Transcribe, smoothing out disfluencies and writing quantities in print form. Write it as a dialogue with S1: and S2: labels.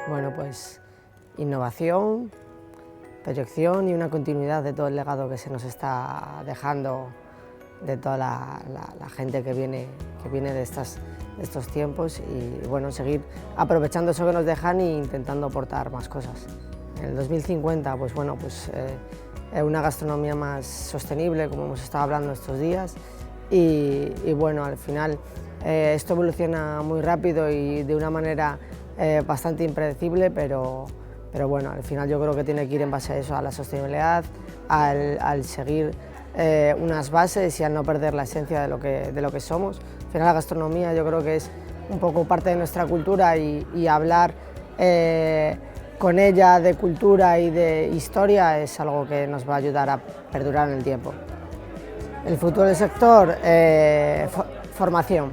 S1: Bueno, pues innovación, proyección y una continuidad de todo el legado que se nos está dejando de toda la gente que viene de estos tiempos y bueno, seguir aprovechando eso que nos dejan e intentando aportar más cosas. En el 2050, pues bueno, una gastronomía más sostenible, como hemos estado hablando estos días, y bueno, al final esto evoluciona muy rápido y de una manera bastante impredecible, pero bueno, al final yo creo que tiene que ir en base a eso, a la sostenibilidad, al seguir unas bases y al no perder la esencia de lo que somos. Al final la gastronomía yo creo que es un poco parte de nuestra cultura y hablar con ella de cultura y de historia es algo que nos va a ayudar a perdurar en el tiempo. El futuro del sector, formación.